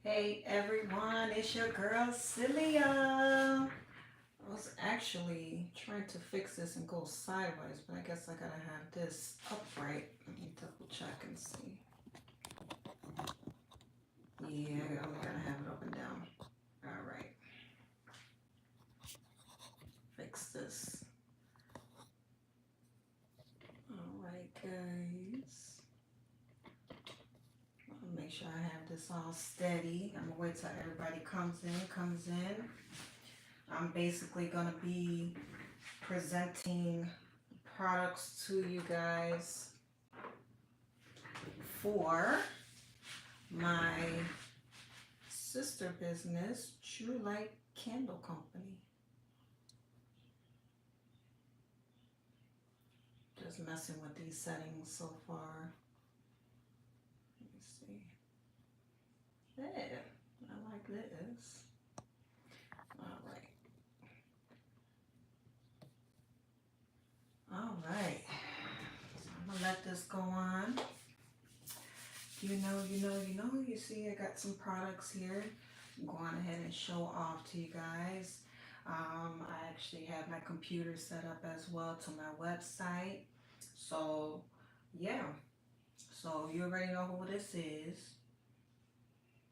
Hey everyone, it's your girl Celia. I was actually trying to fix this and go sideways, but I guess I gotta have this upright. Let me double check and see. Yeah, I only gotta have it up and down. Alright, fix this. Alright, guys. I'll make sure I have this all steady. I'm gonna wait till everybody comes in. I'm basically gonna be presenting products to you guys for my sister business, True Light Candle Company. Just messing with these settings so far. Let me see. Yeah, I like this. All right. All right. So I'm gonna let this go on. You see, I got some products here. I'm going ahead and show off to you guys. I actually have my computer set up as well to my website. So, yeah. So you already know who this is.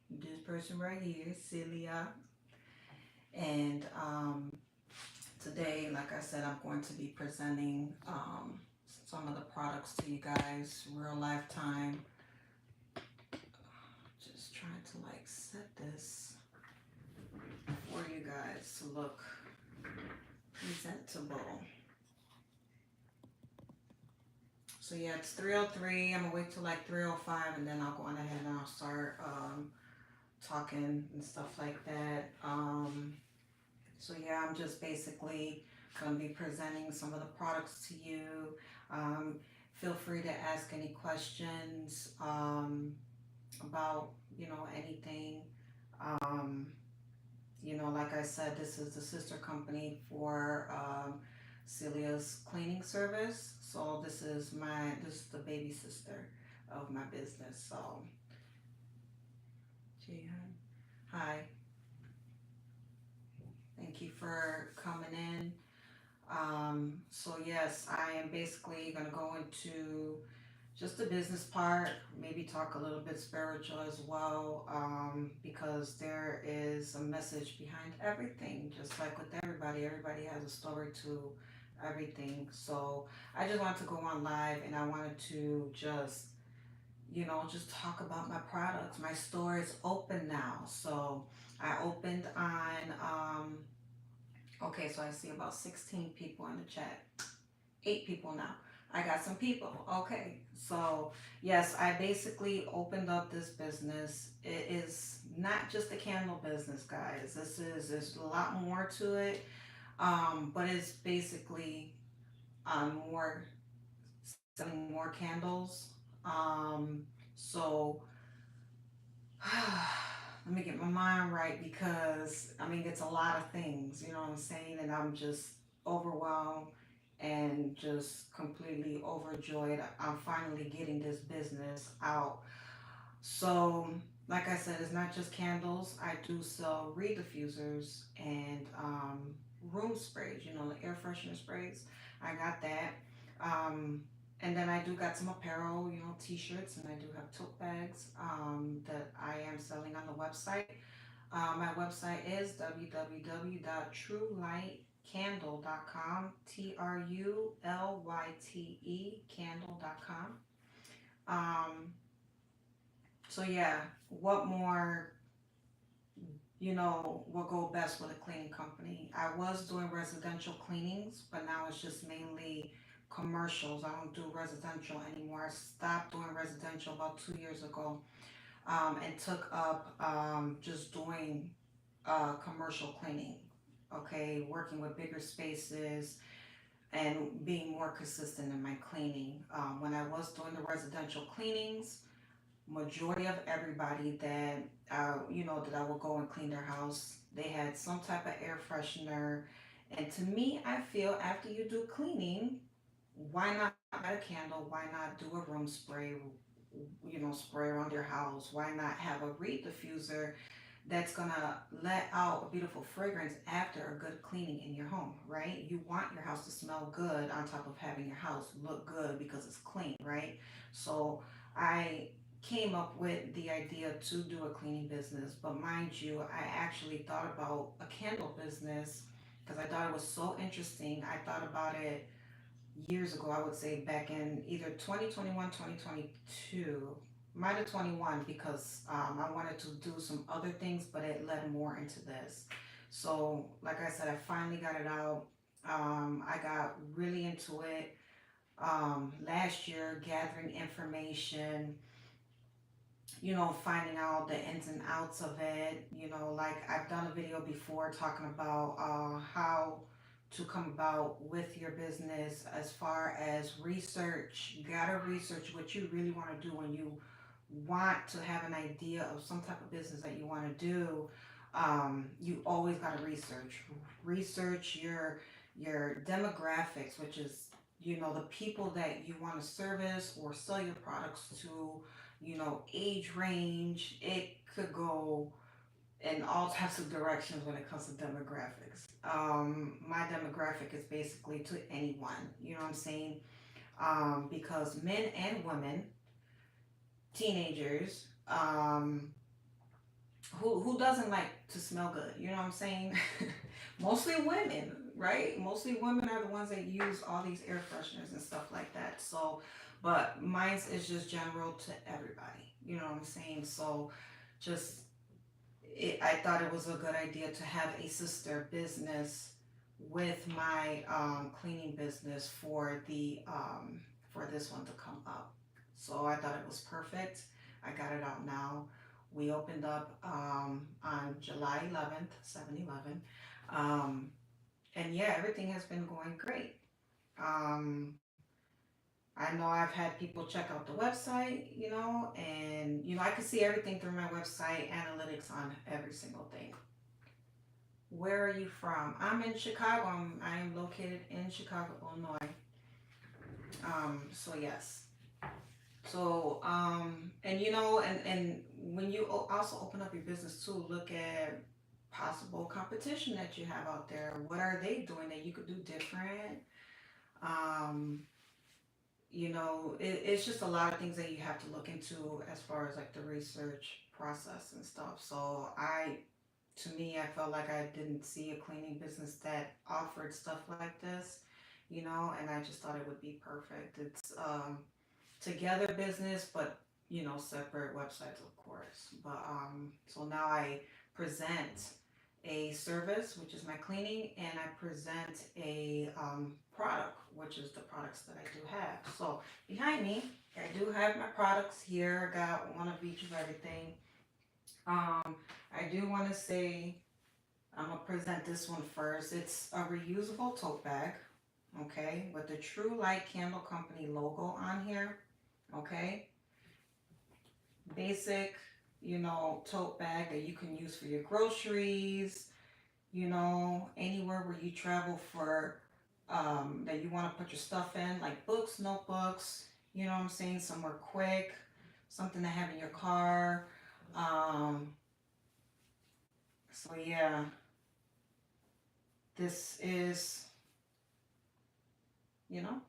This person right here, Celia. And today, like I said, I'm going to be presenting some of the products to you guys, real lifetime. Just trying to like set this for you guys to look presentable. So yeah, it's 3:03. I'm gonna wait till like 3:05, and then I'll go on ahead and I'll start talking and stuff like that. So yeah, I'm just basically gonna be presenting some of the products to you. Um, Feel free to ask any questions about anything. Um, like I said, this is the sister company for Celia's cleaning service. So this is the baby sister of my business. So, Jihan, hi, thank you for coming in. So yes, I am basically gonna go into just the business part, maybe talk a little bit spiritual as well, because there is a message behind everything, just like with everybody. Everybody has a story to everything. So I just wanted to go on live and I wanted to just talk about my products. My store is open now. So I opened on, okay, so I see about 16 people in the chat. 8 people now. I got some people. Okay. So, yes, I basically opened up this business. It is not just a candle business, guys. There's a lot more to it. But it's basically more selling more candles. So let me get my mind right because I mean it's a lot of things, you know what I'm saying? And I'm just overwhelmed and just completely overjoyed. I'm finally getting this business out. So, like I said, it's not just candles. I do sell reed diffusers and room sprays, the air freshener sprays. I got that. Um, and then I do got some apparel, t-shirts, and I do have tote bags that I am selling on the website. My website is www.truelytecandle.com, TRULYTE candle.com. So yeah, what more, will go best with a cleaning company? I was doing residential cleanings, but now it's just mainly commercials. I don't do residential anymore. I stopped doing residential about 2 years ago, and took up just doing commercial cleaning. Okay, working with bigger spaces and being more consistent in my cleaning. When I was doing the residential cleanings, majority of everybody that that I would go and clean their house, they had some type of air freshener. And to me, I feel after you do cleaning, why not light a candle? Why not do a room spray? spray around your house? Why not have a reed diffuser that's gonna let out a beautiful fragrance after a good cleaning in your home, right? You want your house to smell good on top of having your house look good because it's clean, right? So I came up with the idea to do a cleaning business, but mind you, I actually thought about a candle business because I thought it was so interesting. I thought about it years ago, I would say back in either 2021, 2022, might have 21 because I wanted to do some other things, but it led more into this. So, like I said, I finally got it out. I got really into it last year, gathering information, finding out the ins and outs of it. Like I've done a video before talking about how to come about with your business as far as research. You gotta research what you really want to do when you want to have an idea of some type of business that you want to do. You always gotta research your demographics, which is the people that you want to service or sell your products to, age range. It could go in all types of directions when it comes to demographics. My demographic is basically to anyone, you know what I'm saying? Because men and women, teenagers, who doesn't like to smell good, you know what I'm saying? Mostly women, right? Mostly women are the ones that use all these air fresheners and stuff like that. So, but mine is just general to everybody, you know what I'm saying? So, just I thought it was a good idea to have a sister business with my cleaning business for this one to come up. So I thought it was perfect. I got it out now. We opened up on July 11th, 7/11. Um, and yeah, everything has been going great. Um, I know I've had people check out the website, and I can see everything through my website, analytics on every single thing. Where are you from? I'm in Chicago. I am located in Chicago, Illinois. So yes. So and and when you also open up your business too, look at possible competition that you have out there. What are they doing that you could do different? Um, it's just a lot of things that you have to look into as far as like the research process and stuff. So to me, I felt like I didn't see a cleaning business that offered stuff like this, and I just thought it would be perfect. It's together business, but separate websites, of course. But so now I present a service, which is my cleaning, and I present a product, which is the products that I do have. So behind me, I do have my products here. I got one of each of everything. I do want to say I'm gonna present this one first. It's a reusable tote bag, okay, with the True Light Candle Company logo on here, okay. Basic, tote bag that you can use for your groceries, anywhere where you travel for, that you want to put your stuff in, like books, notebooks, you know what I'm saying, somewhere quick, something to have in your car. Um, so yeah, this is, you know,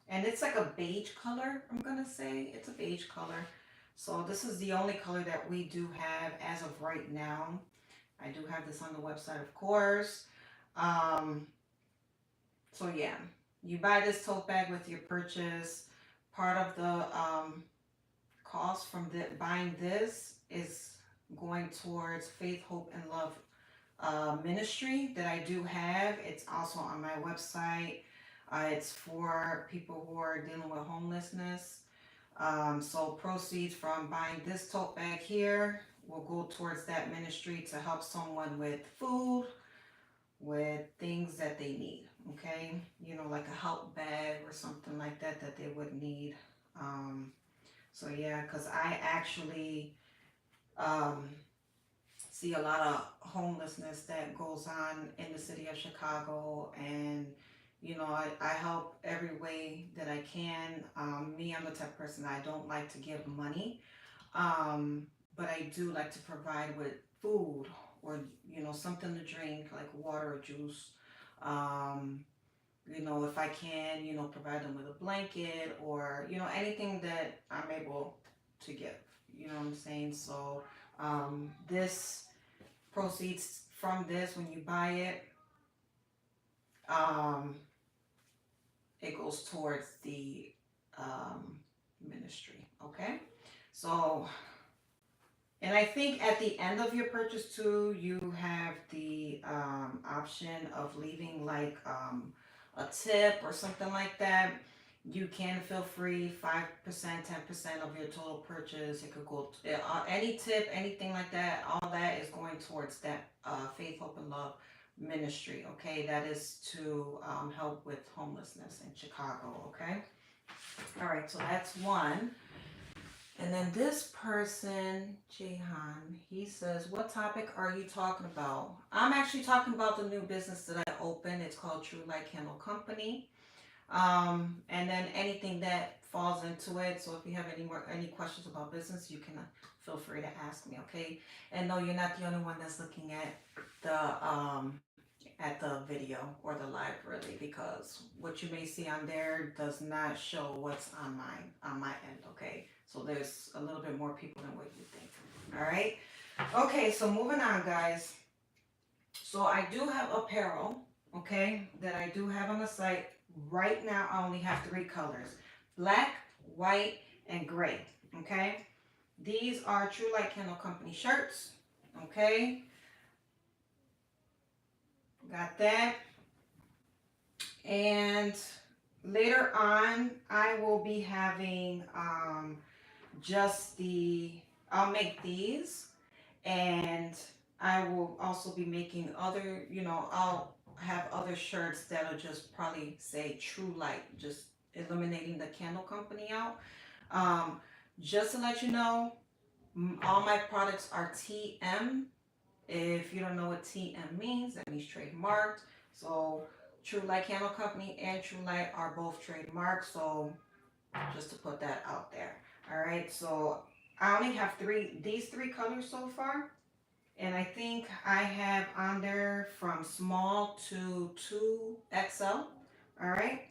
and it's like a beige color, I'm gonna say. It's a beige color. So this is the only color that we do have as of right now. I do have this on the website, of course. Um, so yeah, you buy this tote bag with your purchase. Part of the cost from buying this is going towards Faith, Hope, and Love ministry that I do have. It's also on my website. It's for people who are dealing with homelessness. So proceeds from buying this tote bag here will go towards that ministry to help someone with food, with things that they need. Okay, like a help bag or something like that that they would need. Um, so yeah, because I actually um, see a lot of homelessness that goes on in the city of Chicago, and You know, I help every way that I can. Me, I'm the type of person, I don't like to give money, um, but I do like to provide with food or, you know, something to drink like water or juice. Um, you know, if I can, you know, provide them with a blanket or, you know, anything that I'm able to give. You know what I'm saying? So, this proceeds from this, when you buy it, um, it goes towards the um, ministry. Okay? So, and I think at the end of your purchase too, you have the option of leaving like a tip or something like that. You can feel free 5%, 10% of your total purchase. It could go any tip, anything like that. All that is going towards that Faith, Hope, and Love ministry. Okay, that is to help with homelessness in Chicago. Okay, all right. So that's one. And then this person, Jehan, he says, what topic are you talking about? I'm actually talking about the new business that I opened. It's called True Light Candle Company. And then anything that falls into it. So if you have any questions about business, you can feel free to ask me, okay? And no, you're not the only one that's looking at the video or the live really, because what you may see on there does not show what's on my end, okay? So there's a little bit more people than what you think. All right. Okay, so moving on, guys. So I do have apparel, okay, that I do have on the site. Right now I only have three colors: black, white, and gray. Okay. These are True Light Candle Company shirts. Okay. Got that. And later on, I will be having just I'll make these, and I will also be making other, you know, I'll have other shirts that'll just probably say True Light, just eliminating the candle company out. Um, just to let you know, all my products are TM. If you don't know what TM means, that means trademarked. So True Light Candle Company and True Light are both trademarked. So just to put that out there. All right. So I only have these three colors so far. And I think I have on there from small to 2XL. All right.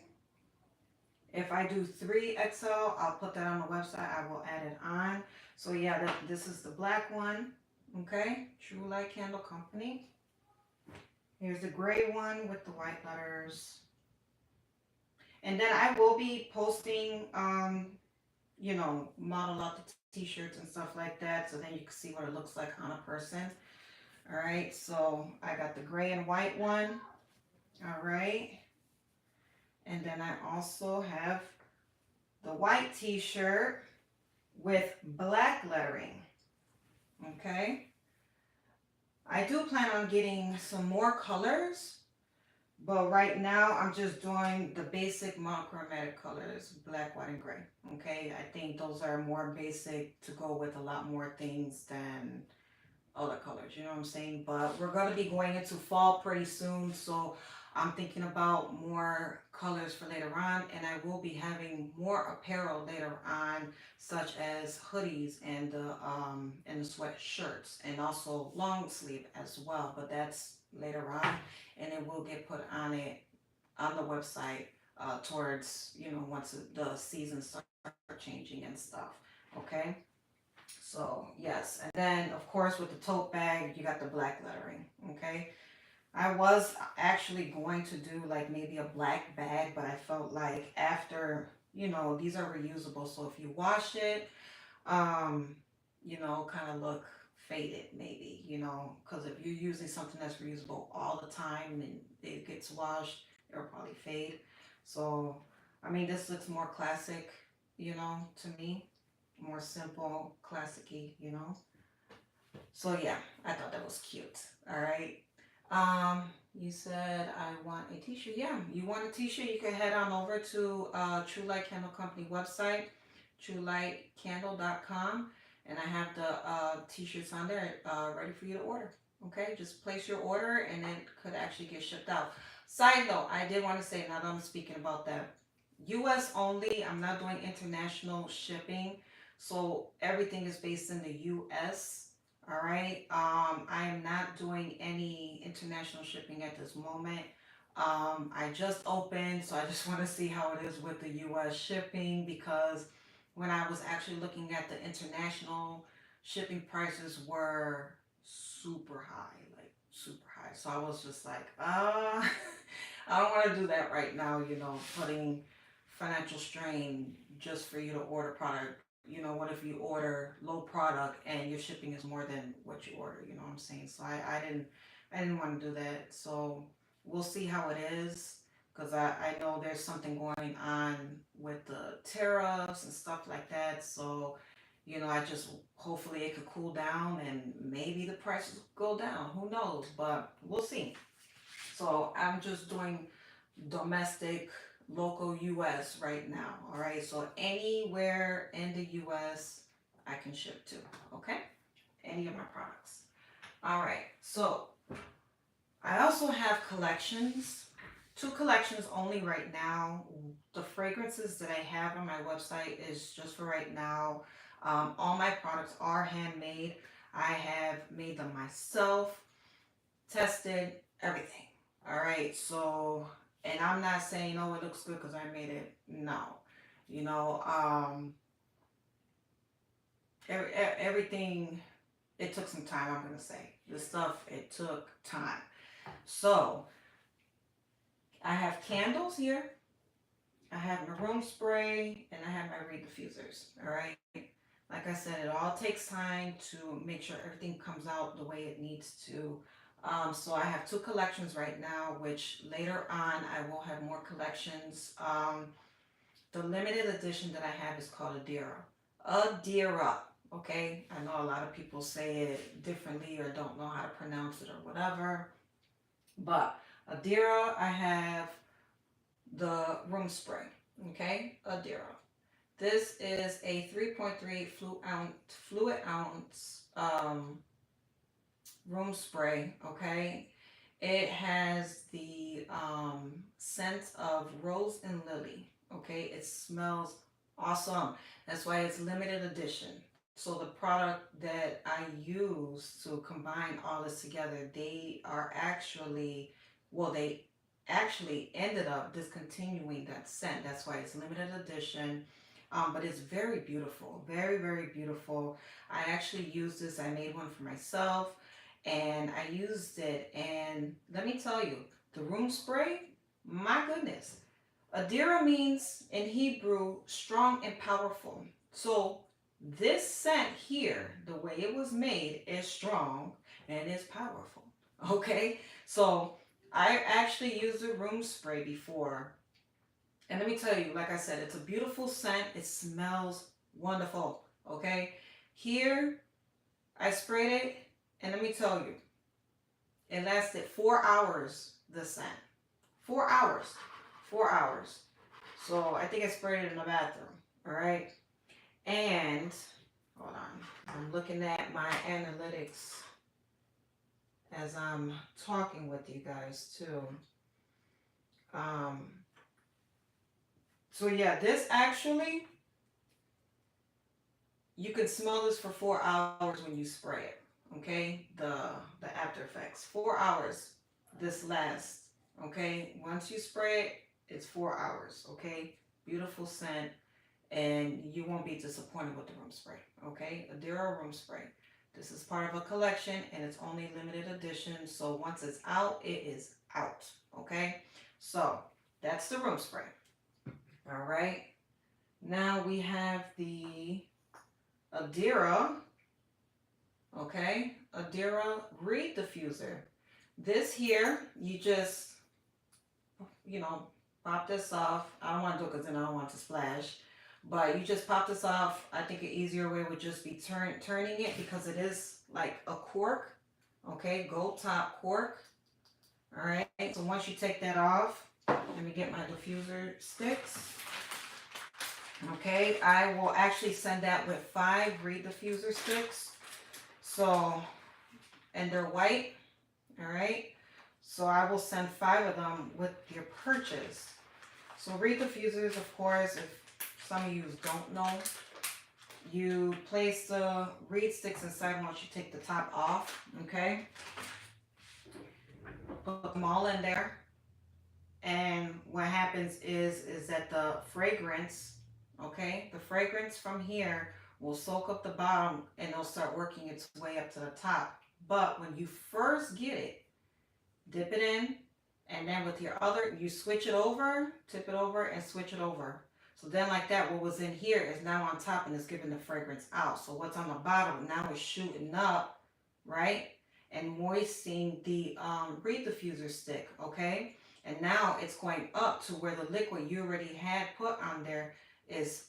If I do 3XL, I'll put that on the website. I will add it on. So yeah, this is the black one. Okay. True Light Candle Company. Here's the gray one with the white letters. And then I will be posting, you know, model out the t-shirts and stuff like that. So then you can see what it looks like on a person. All right. So I got the gray and white one. All right. And then I also have the white t-shirt with black lettering. Okay. I do plan on getting some more colors, but right now I'm just doing the basic monochromatic colors, black, white, and gray. Okay, I think those are more basic to go with a lot more things than other colors, you know what I'm saying? But we're going to be going into fall pretty soon, so I'm thinking about more colors for later on, and I will be having more apparel later on, such as hoodies and the sweatshirts, and also long sleeve as well. But that's later on, and it will get put on the website towards, you know, once the seasons start changing and stuff. Okay. So yes, and then of course with the tote bag, you got the black lettering. Okay, I was actually going to do like maybe a black bag, but I felt like after, you know, these are reusable, so if you wash it, um, you know, kind of look faded maybe, you know, because if you're using something that's reusable all the time and it gets washed, it'll probably fade. So I mean, this looks more classic, you know, to me, more simple, classicy, you know. So yeah, I thought that was cute. All right. You said I want a t-shirt. Yeah, you want a t-shirt, you can head on over to True Light Candle Company website, truelightcandle.com, and I have the t-shirts on there ready for you to order. Okay, just place your order and it could actually get shipped out. Side note, I did want to say, now that I'm speaking about that, US only, I'm not doing international shipping. So everything is based in the US. All right. I am not doing any international shipping at this moment. I just opened, so I just want to see how it is with the US shipping because when I was actually looking at the international shipping prices were super high, like super high. So I was just like, I don't want to do that right now, putting financial strain just for you to order product. What if you order low product and your shipping is more than what you order, you know what I'm saying? So I didn't want to do that. So we'll see how it is because I know there's something going on with the tariffs and stuff like that. So, I just hopefully it could cool down and maybe the prices go down. Who knows? But we'll see. So I'm just doing domestic, local US right now. All right. So anywhere in the US I can ship to. Okay. Any of my products. All right. So I also have collections. Two collections only right now. The fragrances that I have on my website is just for right now. All my products are handmade. I have made them myself, tested everything. All right. So, and I'm not saying, oh, it looks good because I made it. No. You know, everything, it took some time, I'm going to say. The stuff, it took time. So, I have candles here. I have my room spray and I have my reed diffusers. All right. Like I said, it all takes time to make sure everything comes out the way it needs to. So I have two collections right now, which later on I will have more collections. The limited edition that I have is called Adira. Adira. Okay. I know a lot of people say it differently or don't know how to pronounce it or whatever. But Adira, I have the room spray. Okay. Adira. This is a 3.3 fluid ounce room spray. Okay, it has the scent of rose and lily. Okay, it smells awesome. That's why it's limited edition. So the product that I use to combine all this together, they actually ended up discontinuing that scent. That's why it's limited edition. But it's very beautiful, very, very beautiful. I actually used this. I made one for myself and I used it. And let me tell you, the room spray, my goodness. Adira means in Hebrew strong and powerful. So this scent here, the way it was made, is strong and is powerful. Okay, so I actually used a room spray before. And let me tell you, like I said, it's a beautiful scent. It smells wonderful. Okay, here I sprayed it, and let me tell you, it lasted 4 hours. The scent, 4 hours, 4 hours. So I think I sprayed it in the bathroom. All right, and hold on, I'm looking at my analytics as I'm talking with you guys too. Um, so yeah, this actually, you can smell this for 4 hours when you spray it. Okay, the after effects. 4 hours. This lasts. Okay, once you spray it, it's 4 hours. Okay, beautiful scent, and you won't be disappointed with the room spray. Okay, Adira room spray. This is part of a collection, and it's only limited edition. So once it's out, it is out. Okay, so that's the room spray. All right. Now we have the Adira, okay, Adira reed diffuser. This here, you just, you know, pop this off. I don't want to do it because then I don't want to splash. But you just pop this off. I think an easier way would just be turning it because it is like a cork, okay, gold top cork. All right, so once you take that off, let me get my diffuser sticks. Okay, I will actually send that with 5 reed diffuser sticks. So, and they're white. All right. So I will send 5 of them with your purchase. So reed diffusers, of course, if some of you don't know, you place the reed sticks inside once you take the top off, okay? Put them all in there. And what happens is that the fragrance, okay, the fragrance from here will soak up the bottom and it'll start working its way up to the top. But when you first get it, dip it in, and then with your other, you switch it over, tip it over, and switch it over. So then like that, what was in here is now on top and it's giving the fragrance out. So what's on the bottom now is shooting up, right? And moistening the reed diffuser stick, okay? And now it's going up to where the liquid you already had put on there is,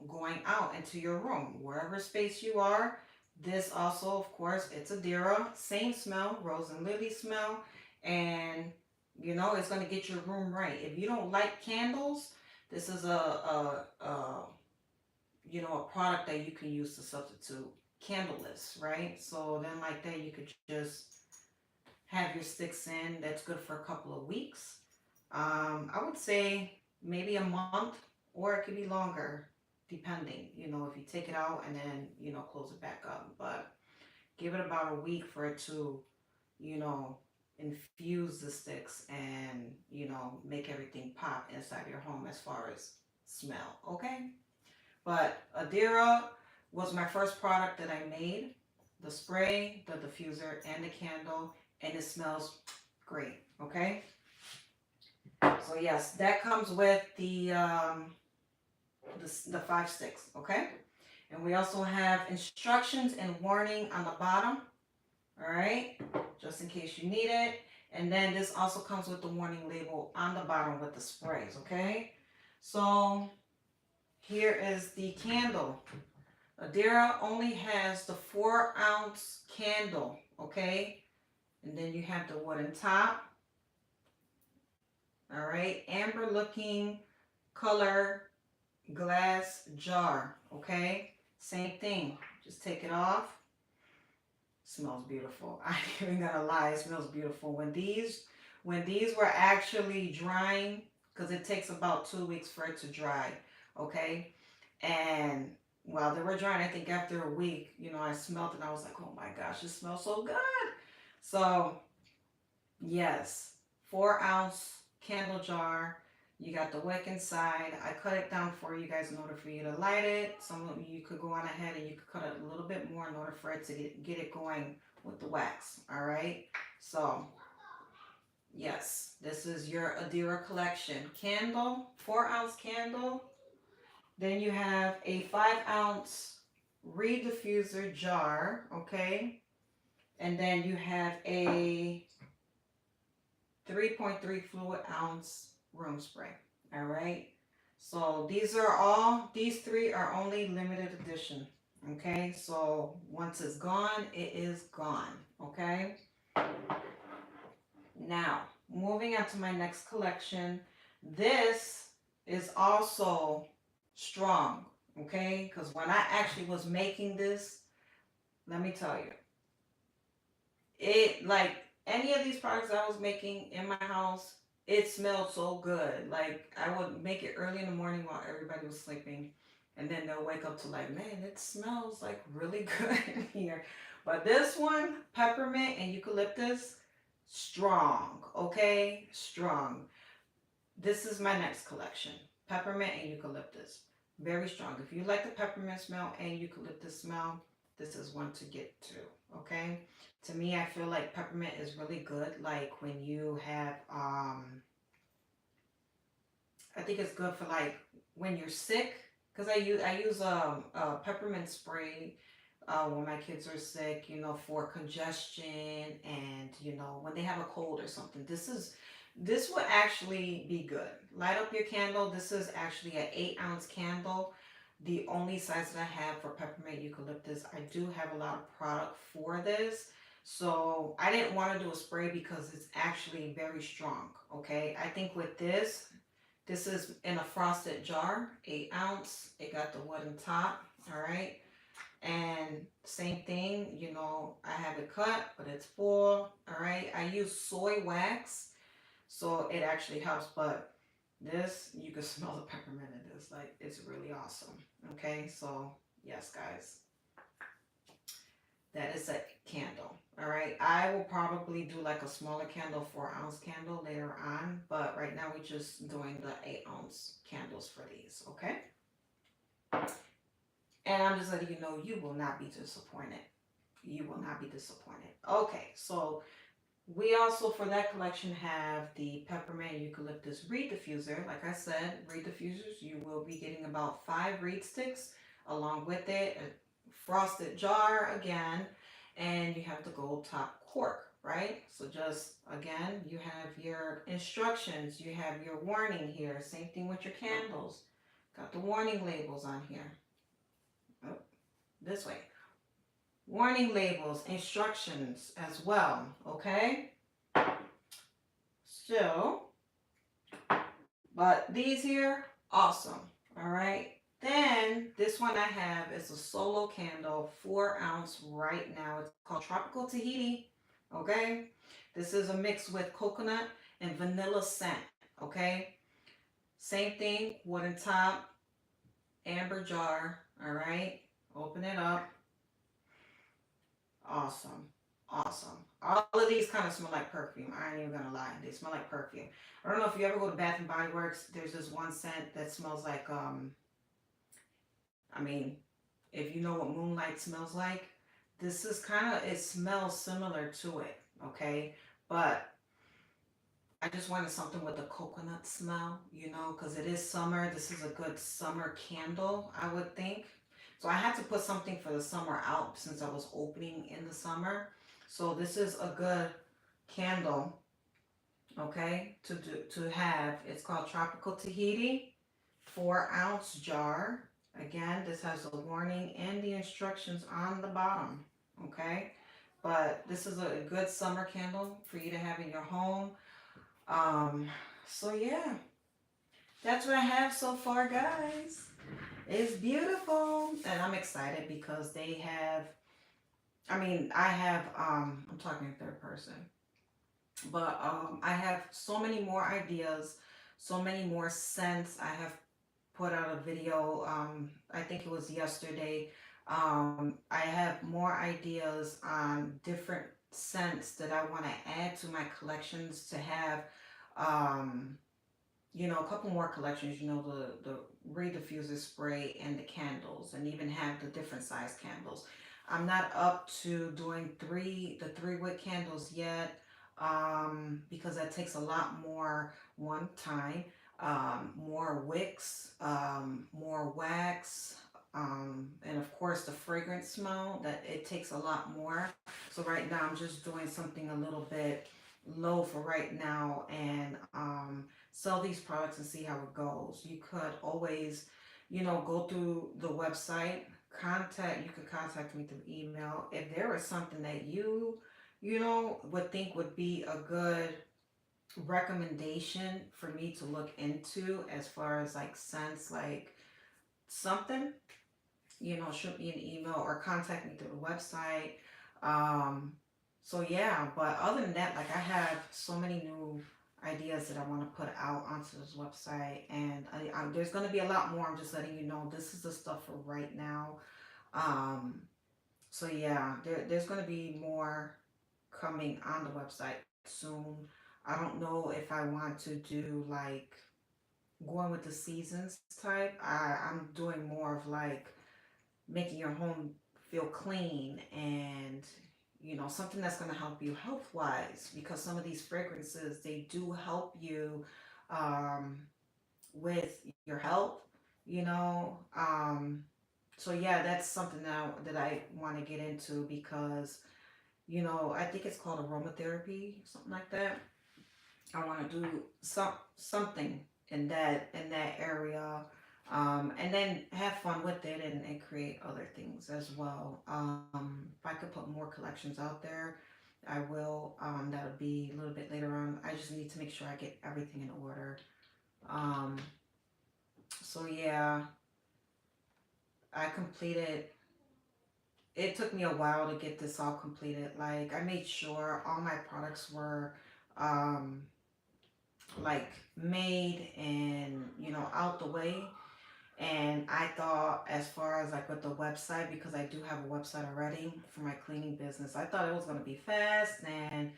going out into your room, wherever space you are. This also, of course, it's a Dira, same smell, rose and lily smell, and it's going to get your room right. If you don't like candles, this is a product that you can use to substitute candleless, right? So then like that, you could just have your sticks in. That's good for a couple of weeks. I would say maybe a month, or it could be longer, depending, if you take it out and then, close it back up. But give it about a week for it to, you know, infuse the sticks and, make everything pop inside your home as far as smell, okay? But Adira was my first product that I made. The spray, the diffuser, and the candle, and it smells great, okay? So yes, that comes with the 5 sticks, okay? And we also have instructions and warning on the bottom, all right? Just in case you need it. And then this also comes with the warning label on the bottom with the sprays, okay? So here is the candle. Adira only has the 4-ounce candle, okay? And then you have the wooden top. All right, amber looking color glass jar, okay? Same thing, just take it off. Smells beautiful. I ain't even gonna lie, it smells beautiful. When these were actually drying, because it takes about 2 weeks for it to dry, okay? And while they were drying, I think after a week, I smelled it and I was like, oh my gosh, it smells so good. So yes, 4-ounce candle jar. You got the wick inside. I cut it down for you guys in order for you to light it. Some of you could go on ahead and you could cut it a little bit more in order for it to get it going with the wax. All right. So yes, this is your Adira collection candle, 4-ounce candle. Then you have a 5-ounce reed diffuser jar. Okay. And then you have a 3.3 fluid ounce room spray. All right. So these 3 are only limited edition. Okay. So once it's gone, it is gone. Okay. Now, moving on to my next collection. This is also strong. Okay. Because when I actually was making this, let me tell you, it like any of these products I was making in my house, it smelled so good. Like I would make it early in the morning while everybody was sleeping, and then they'll wake up to like, man, it smells like really good in here. But this one, peppermint and eucalyptus, strong. Okay, strong. This is my next collection, peppermint and eucalyptus, very strong. If you like the peppermint smell and eucalyptus smell, this is one to get to. Okay, to me, I feel like peppermint is really good. Like when you have, I think it's good for like when you're sick. Cause I use a peppermint spray when my kids are sick. For congestion and when they have a cold or something. This would actually be good. Light up your candle. This is actually an 8-ounce candle. The only size that I have for peppermint eucalyptus. I do have a lot of product for this. So I didn't want to do a spray because it's actually very strong. Okay. I think with this is in a frosted jar, 8-ounce. It got the wooden top. All right. And same thing, you know, I have it cut, but it's full. All right. I use soy wax, so it actually helps. But this, you can smell the peppermint in this. Like, it's really awesome. Okay. So, yes, guys, that is a candle. All right. I will probably do like a smaller candle, 4 ounce candle later on. But right now, we're just doing the 8 ounce candles for these. Okay. And I'm just letting you know, you will not be disappointed. You will not be disappointed. Okay, so we also for that collection have the peppermint eucalyptus reed diffuser. Like I said, reed diffusers, you will be getting about 5 reed sticks along with it, a frosted jar again, and you have the gold top cork, right? So just again, you have your instructions, you have your warning here. Same thing with your candles. Got the warning labels on here. Oh, this way. Warning labels, instructions as well, okay? So, but these here, awesome, all right? Then this one I have is a solo candle, 4 ounce right now. It's called Tropical Tahiti, okay? This is a mix with coconut and vanilla scent, okay? Same thing, wooden top, amber jar, all right? Open it up. Awesome. Awesome. All of these kind of smell like perfume. I ain't even gonna lie. They smell like perfume. I don't know if you ever go to Bath and Body Works. There's this one scent that smells like I mean, if you know what moonlight smells like, this is kind of, it smells similar to it, okay? But I just wanted something with a coconut smell, you know, because it is summer. This is a good summer candle, I would think. So I had to put something for the summer out since I was opening in the summer. So this is a good candle, okay, to have. It's called Tropical Tahiti, 4 ounce jar. Again, this has a warning and the instructions on the bottom, okay? But this is a good summer candle for you to have in your home. Um, so yeah, that's what I have so far, guys. It's beautiful, and I'm excited because they have. I mean, I have. I'm talking in third person, but I have so many more ideas, so many more scents. I have put out a video. I think it was yesterday. I have more ideas on different scents that I want to add to my collections to have. Um, you know, a couple more collections, you know, the reed diffuser spray and the candles, and even have the different size candles. I'm not up to doing the 3 wick candles yet, because that takes a lot more one time, more wicks, more wax, and of course the fragrance smell, that it takes a lot more. So right now I'm just doing something a little bit low for right now, and sell these products and see how it goes. You could always, you know, go through the website, you could contact me through email. If there is something that you know, would think would be a good recommendation for me to look into as far as like scents, like something, you know, shoot me an email or contact me through the website. Um, so yeah, but other than that, like I have so many new ideas that I want to put out onto this website, and there's going to be a lot more. I'm just letting you know this is the stuff for right now. Um, so yeah, there's going to be more coming on the website soon. I don't know if I want to do like going with the seasons type. I'm doing more of like making your home feel clean, and you know, something that's going to help you health wise, because some of these fragrances, they do help you um, with your health, you know. So yeah, that's something that I want to get into, because you know, I think it's called aromatherapy, something like that. I want to do something in that area, and then have fun with it, and create other things as well. If I could put more collections out there, I will. That would be a little bit later on. I just need to make sure I get everything in order. Um, so yeah, I completed. it took me a while to get this all completed. Like, I made sure all my products were um, like made and, out the way. And I thought, as far as like with the website, because I do have a website already for my cleaning business, I thought it was going to be fast and,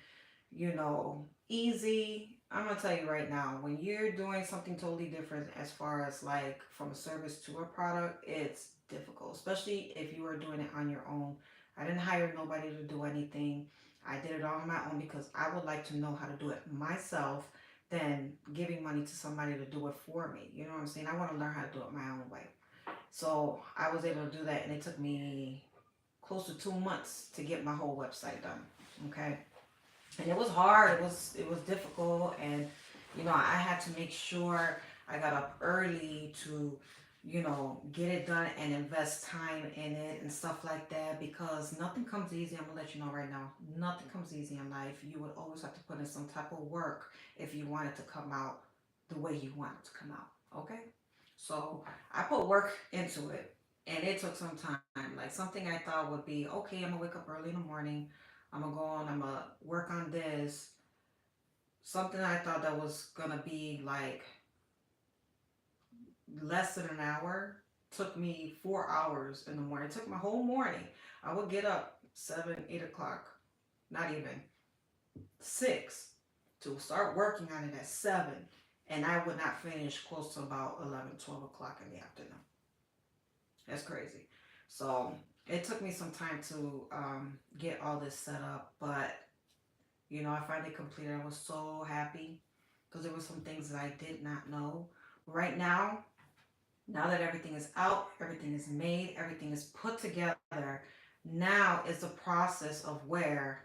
easy. I'm going to tell you right now, when you're doing something totally different as far as like from a service to a product, it's difficult, especially if you are doing it on your own. I didn't hire nobody to do anything. I did it all on my own because I would like to know how to do it myself than giving money to somebody to do it for me. You know what I'm saying? I want to learn how to do it my own way. So I was able to do that, and it took me close to 2 months to get my whole website done. Okay, and it was hard. It was difficult, and I had to make sure I got up early to get it done and invest time in it and stuff like that, because nothing comes easy. I'm gonna let you know right now, nothing comes easy in life. You would always have to put in some type of work if you want it to come out the way you want it to come out. Okay, so I put work into it, and it took some time. Like, something I thought would be okay, I'm gonna wake up early in the morning, I'm gonna go on, I'm gonna work on this. Something I thought that was gonna be like less than an hour took me 4 hours in the morning. It took my whole morning. I would get up 7, 8 o'clock, not even 6, to start working on it at 7, and I would not finish close to about 11, 12 o'clock in the afternoon. That's crazy. So it took me some time to get all this set up, but I finally completed. I was so happy because there were some things that I did not know. Right now that everything is out, everything is made, everything is put together, now is the process of where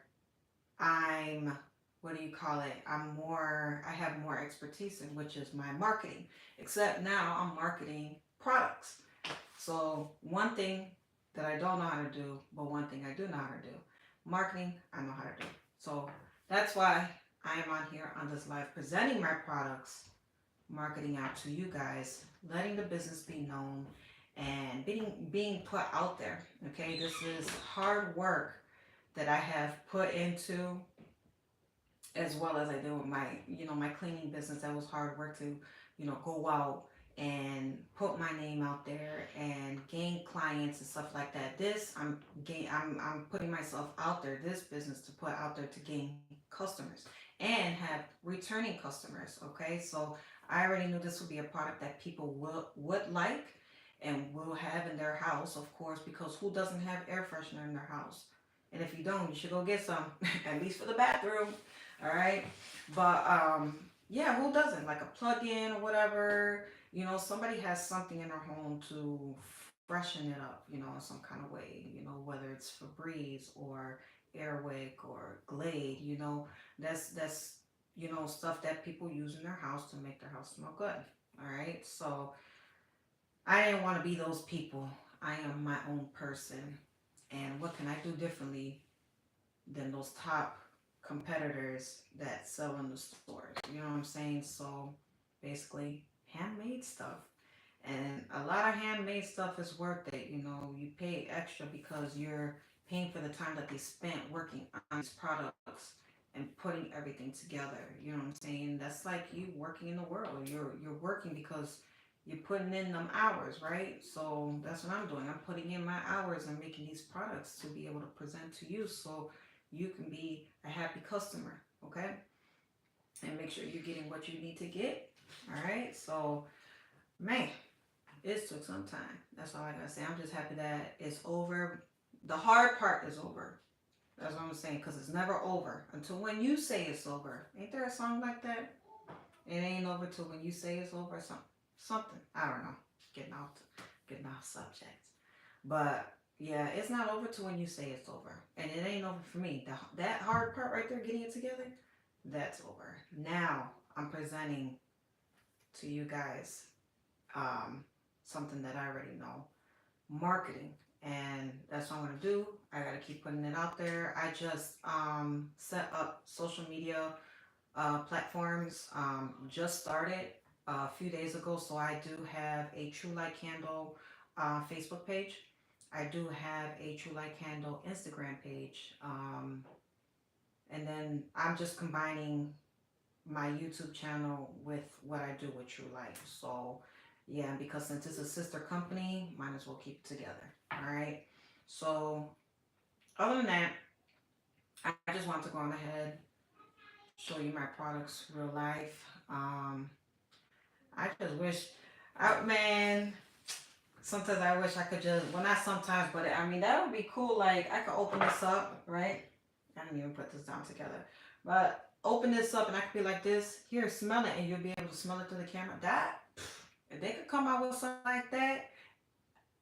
I'm, what do you call it? I have more expertise in, which is my marketing. Except now I'm marketing products. So, one thing that I don't know how to do, but one thing I do know how to do, marketing, I know how to do. So, that's why I am on here on this live presenting my products, marketing out to you guys, letting the business be known, and being put out there. Okay, this is hard work that I have put into, as well as I do with my cleaning business. That was hard work to, go out and put my name out there and gain clients and stuff like that. This I'm putting myself out there, this business, to put out there to gain customers and have returning customers. Okay, so I already knew this would be a product that people would like and will have in their house, of course, because who doesn't have air freshener in their house? And if you don't, you should go get some, at least for the bathroom. All right, but yeah, who doesn't like a plug-in or whatever? Somebody has something in their home to freshen it up, in some kind of way. Whether it's Febreze or Airwick or Glade. That's stuff that people use in their house to make their house smell good. All right, so I didn't want to be those people. I am my own person, and what can I do differently than those top competitors that sell in the stores? You know what I'm saying? So basically, handmade stuff. And a lot of handmade stuff is worth it. You pay extra because you're paying for the time that they spent working on these products and putting everything together. You know what I'm saying? That's like you working in the world. You're working because you're putting in them hours, right? So that's what I'm doing. I'm putting in my hours and making these products to be able to present to you, so you can be a happy customer, okay? And make sure you're getting what you need to get. All right. So, man, it took some time. That's all I gotta say. I'm just happy that it's over. The hard part is over. That's what I'm saying, because it's never over until when you say it's over. Ain't there a song like that? It ain't over till when you say it's over. Something. I don't know. Getting off subject. But yeah, it's not over till when you say it's over, and it ain't over for me. That hard part right there, getting it together, that's over. Now I'm presenting to you guys um, something that I already know, marketing. And that's what I'm going to do. I got to keep putting it out there. I just set up social media platforms, just started a few days ago. So I do have a True Light Candle Facebook page. I do have a True Light Candle Instagram page. And then I'm just combining my YouTube channel with what I do with True Light. So, yeah, because since it's a sister company, might as well keep it together. All right. So, other than that, I just want to go on ahead, show you my products real life. I just wish, man, sometimes I wish I could just, well, not sometimes, but I mean, that would be cool. Like, I could open this up, right? I didn't even put this down together. But open this up and I could be like this. Here, smell it. And you'll be able to smell it through the camera. That, if they could come out with something like that,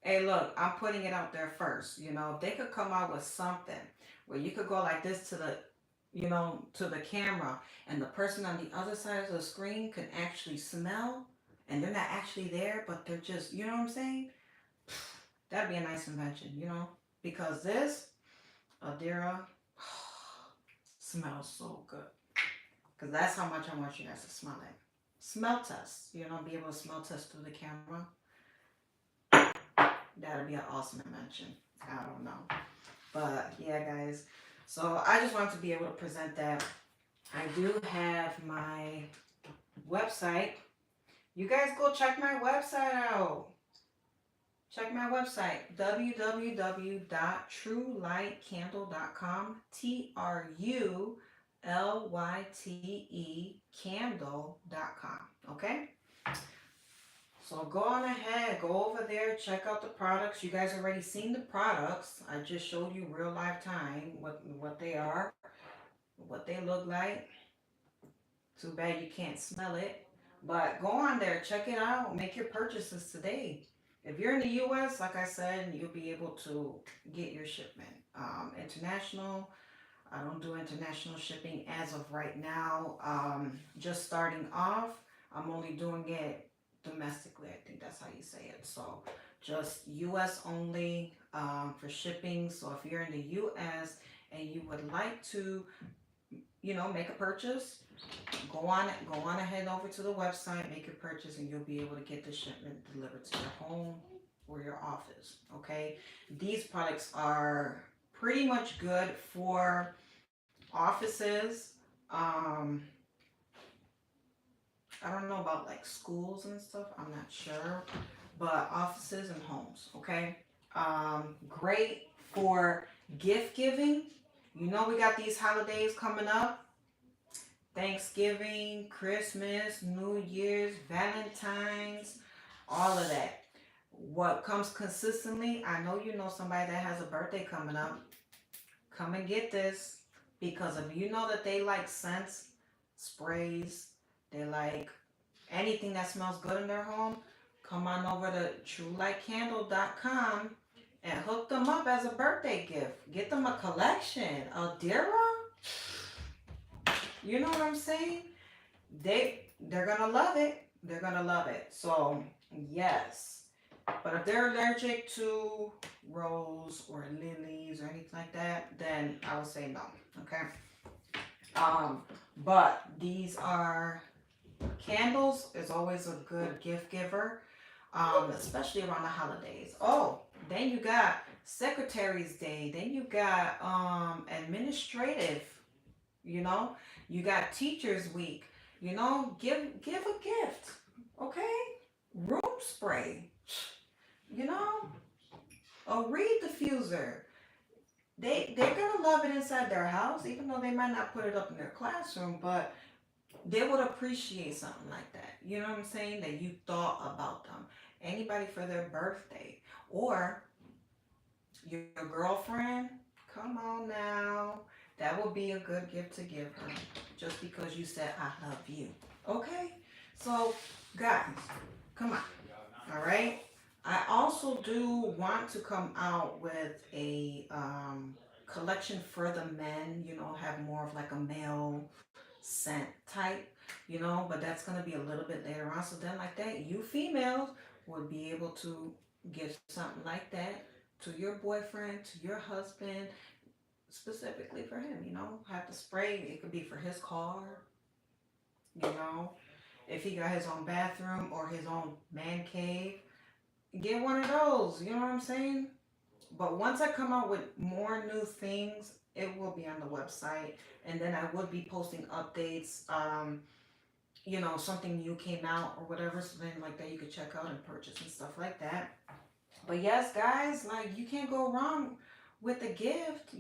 hey, look, I'm putting it out there first. You know, if they could come out with something where you could go like this to the, to the camera and the person on the other side of the screen can actually smell and they're not actually there, but they're just, you know what I'm saying? That'd be a nice invention, because this Adira smells so good. Because that's how much I want you guys to smell it. Smell test, be able to smell test through the camera. That'd be an awesome invention. I don't know. But yeah, guys. So I just wanted to be able to present that. I do have my website. You guys go check my website out. Check my website, www.truelightcandle.com, TRULYTE candle.com. Okay? So go on ahead, go over there, check out the products. You guys already seen the products. I just showed you real live time what they are, what they look like. Too bad you can't smell it. But go on there, check it out, make your purchases today. If you're in the US, like I said, you'll be able to get your shipment. International, I don't do international shipping as of right now. Just starting off, I'm only doing it domestically. I think that's how you say it. So just US only for shipping. So if you're in the US and you would like to, make a purchase, go on ahead over to the website, make your purchase, and you'll be able to get the shipment delivered to your home or your office. Okay, these products are pretty much good for offices. um I don't know about like schools and stuff, I'm not sure, but offices and homes. Okay, great for gift giving. We got these holidays coming up: Thanksgiving, Christmas, New Year's, Valentine's, all of that. What comes consistently, I know you know somebody that has a birthday coming up. Come and get this, because if you know that they like scents, sprays, they like anything that smells good in their home, come on over to truelightcandle.com and hook them up as a birthday gift. Get them a collection. Adira, you know what I'm saying? They're gonna love it. They're gonna love it. So yes. But if they're allergic to rose or lilies or anything like that, then I would say no. Okay. But these are candles is always a good gift giver, especially around the holidays. Oh, then you got Secretary's Day. Then you got administrative. You know, you got Teachers Week. Give a gift. Okay, room spray. You know, a reed diffuser. They're gonna love it inside their house, even though they might not put it up in their classroom, but they would appreciate something like that. You know what I'm saying? That you thought about them. Anybody for their birthday or your girlfriend. Come on now. That would be a good gift to give her, just because you said I love you. Okay? So, guys, come on. All right? I also do want to come out with a collection for the men, have more of like a male scent type, but that's going to be a little bit later on. So then, like that, you females would be able to give something like that to your boyfriend, to your husband, specifically for him, have the spray. It could be for his car, you know, if he got his own bathroom or his own man cave, get one of those, you know what I'm saying? But once I come out with more new things, it will be on the website, and then I would be posting updates. Something new came out or whatever, so then like that you could check out and purchase and stuff like that. But yes, guys, like you can't go wrong with a gift.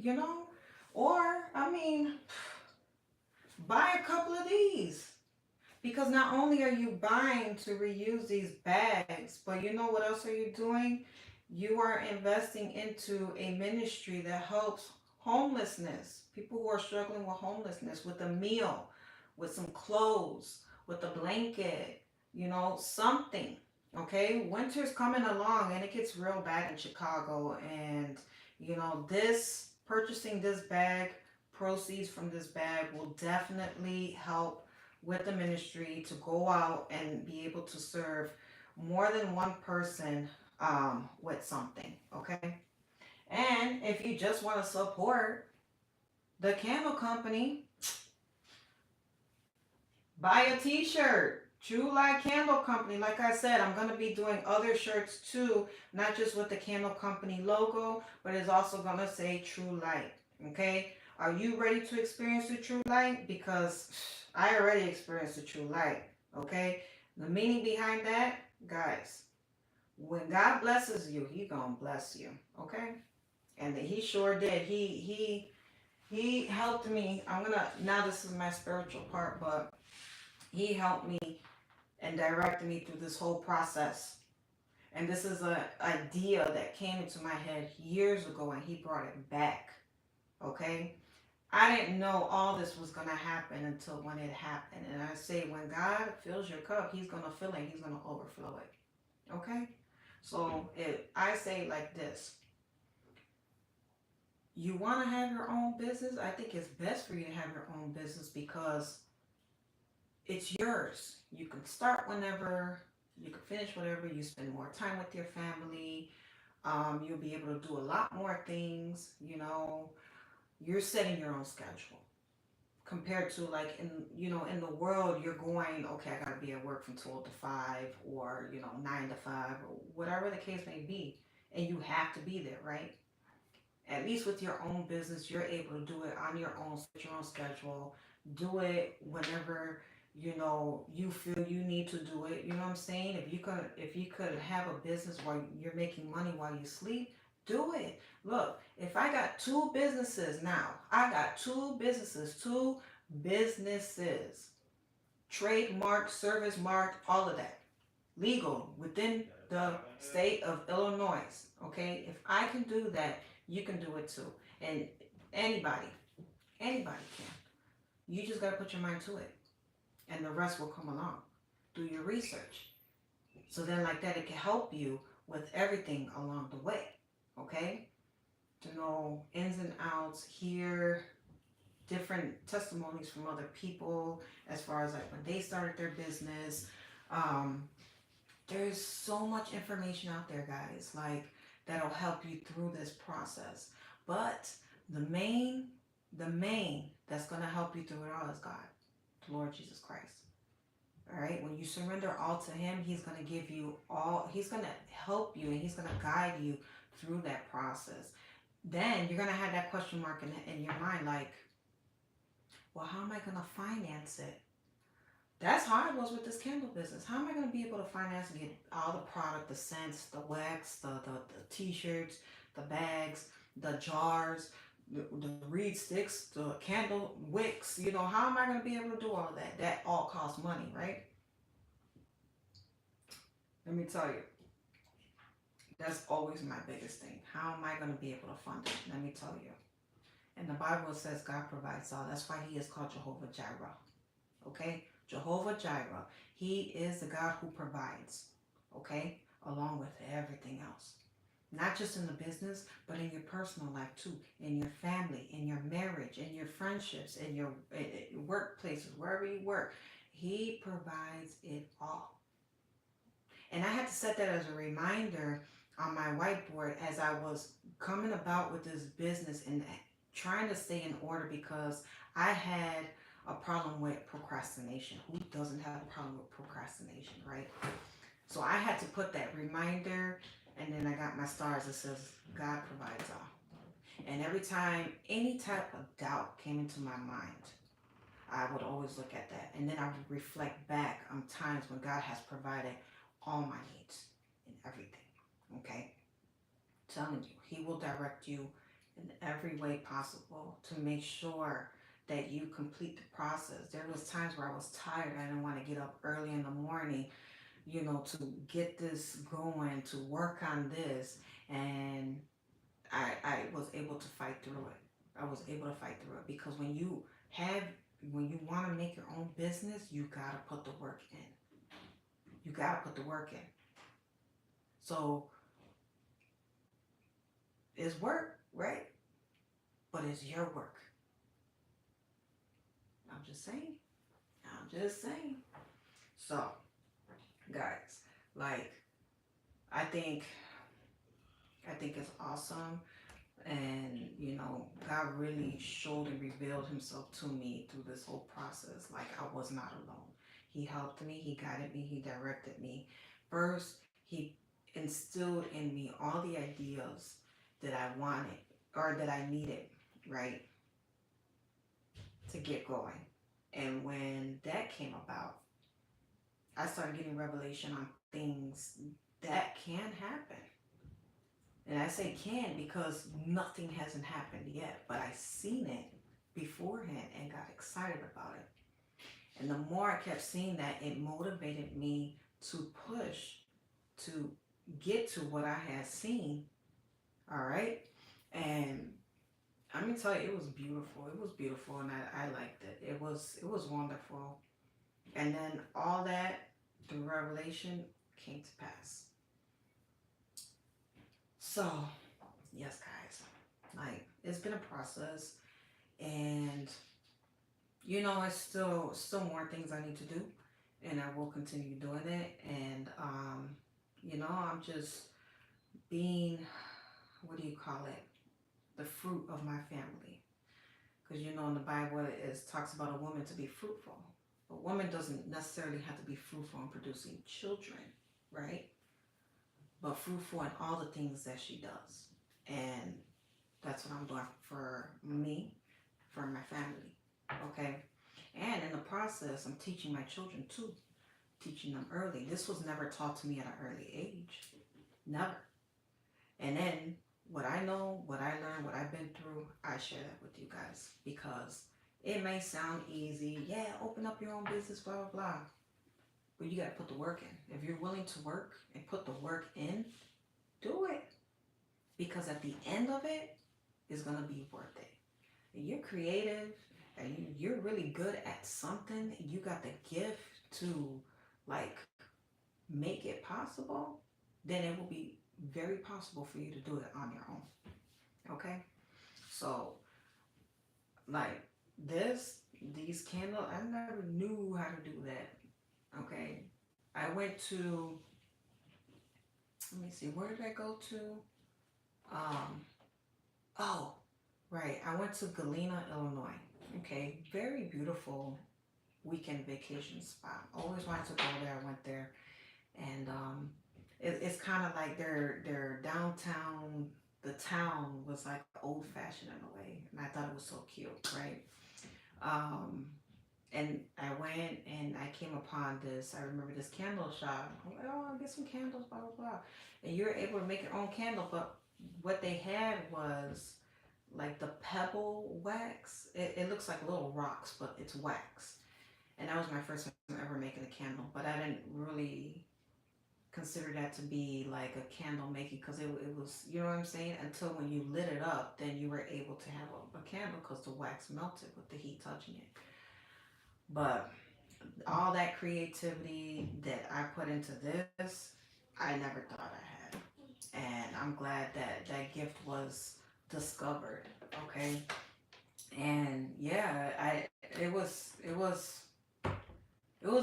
Or I mean, buy a couple of these. Because not only are you buying to reuse these bags, but you know what else are you doing? You are investing into a ministry that helps homelessness, people who are struggling with homelessness, with a meal, with some clothes, with a blanket, something. Okay, winter's coming along and it gets real bad in Chicago. And this purchasing this bag, proceeds from this bag will definitely help with the ministry to go out and be able to serve more than one person with something. Okay, and if you just want to support the candle company, buy a t-shirt. True Light Candle Company. Like I said, I'm going to be doing other shirts too, not just with the Candle Company logo, but it's also going to say True Light. Okay? Are you ready to experience the True Light? Because I already experienced the True Light. Okay? The meaning behind that, guys, when God blesses you, He going to bless you. Okay? And He sure did. He helped me. Now this is my spiritual part, but He helped me and directed me through this whole process. And this is an idea that came into my head years ago, and He brought it back. Okay? I didn't know all this was going to happen until when it happened. And I say, when God fills your cup, He's going to fill it, He's going to overflow it. Okay? So I say like this: you want to have your own business? I think it's best for you to have your own business because it's yours. You can start whenever, you can finish whatever, you spend more time with your family. You'll be able to do a lot more things. You're setting your own schedule compared to like in the world you're going, okay, I gotta be at work from 12 to 5 or 9 to 5 or whatever the case may be, and you have to be there, right? At least with your own business, you're able to do it on your own, set your own schedule, do it whenever you feel you need to do it. You know what I'm saying? If you could have a business while you're making money while you sleep, do it. Look, if I got two businesses now, I got two businesses, trademark, service mark, all of that, legal within the state of Illinois. Okay, if I can do that, you can do it too. And anybody, anybody can. You just gotta put your mind to it, and the rest will come along. Do your research. So then, like that, it can help you with everything along the way. Okay, to know ins and outs, hear different testimonies from other people as far as like when they started their business. Um, there's so much information out there, guys, like that'll help you through this process. But the main that's going to help you through it all is God, the Lord Jesus Christ. All right, when you surrender all to Him, He's going to give you all, He's going to help you, and He's going to guide you through that process. Then you're going to have that question mark in your mind, like, well, how am I going to finance it? That's how it was with this candle business. How am I going to be able to finance and get all the product, the scents, the wax, the t-shirts, the bags, the jars, the reed sticks, the candle wicks? How am I going to be able to do all of that? That all costs money, right? Let me tell you, that's always my biggest thing. How am I going to be able to fund it? Let me tell you. And the Bible says God provides all. That's why He is called Jehovah Jireh. Okay? Jehovah Jireh. He is the God who provides. Okay? Along with everything else. Not just in the business, but in your personal life too. In your family, in your marriage, in your friendships, in your workplaces, wherever you work. He provides it all. And I had to set that as a reminder on my whiteboard as I was coming about with this business and trying to stay in order, because I had a problem with procrastination. Who doesn't have a problem with procrastination, right? So I had to put that reminder And then I got my stars that says God provides all. And every time any type of doubt came into my mind, I would always look at that. And then I would reflect back on times when God has provided all my needs and everything. Okay? Telling you, He will direct you in every way possible to make sure that you complete the process. There was times where I was tired. I didn't want to get up early in the morning, to get this going, to work on this. And I was able to fight through it. I was able to fight through it because have, when you want to make your own business, you got to put the work in. You got to put the work in. So it's work, right? But it's your work. I'm just saying. I'm just saying. So, guys, like, I think I think it's awesome. And God really showed and revealed Himself to me through this whole process. Like, I was not alone. He helped me, He guided me, He directed me. First, He instilled in me all the ideas that I wanted or that I needed, right, to get going. And when that came about, I started getting revelation on things that can happen. And I say can because nothing hasn't happened yet, but I seen it beforehand and got excited about it. And the more I kept seeing that, it motivated me to push to get to what I had seen. All right. And I'm gonna tell you, it was beautiful. It was beautiful, and I liked it. It was wonderful. And then all that through revelation came to pass. So yes, guys, like it's been a process, and it's still more things I need to do, and I will continue doing it. And I'm just being, what do you call it, the fruit of my family. Because in the Bible it talks about a woman to be fruitful. A woman doesn't necessarily have to be fruitful in producing children, right? But fruitful in all the things that she does. And that's what I'm doing for me, for my family. Okay? And in the process, I'm teaching my children too, teaching them early. This was never taught to me at an early age. Never. And then what I know, what I learned, what I've been through, I share that with you guys because it may sound easy. Yeah, open up your own business, blah, blah, blah. But you got to put the work in. If you're willing to work and put the work in, do it. Because at the end of it, it's going to be worth it. And you're creative and you're really good at something. You got the gift to, like, make it possible. Then it will be very possible for you to do it on your own. Okay? So, like, these candles, I never knew how to do that. Okay? I went to, let me see, where did I go to? Oh, right. I went to Galena, Illinois. Okay? Very beautiful weekend vacation spot. Always wanted to go there. I went there. And it's kind of like their downtown, the town was like old fashioned in a way, and I thought it was so cute, right? Um, and I went and I came upon this. I remember this candle shop. I'm like, oh, I'll get some candles, blah blah blah. And you're able to make your own candle, but what they had was like the pebble wax. It looks like little rocks, but it's wax. And that was my first time ever making a candle, but I didn't really consider that to be like a candle making because it was, you know what I'm saying, until when you lit it up then you were able to have a candle because the wax melted with the heat touching it. But all that creativity that I put into this, I never thought I had, and I'm glad that that gift was discovered. Okay. And yeah, it was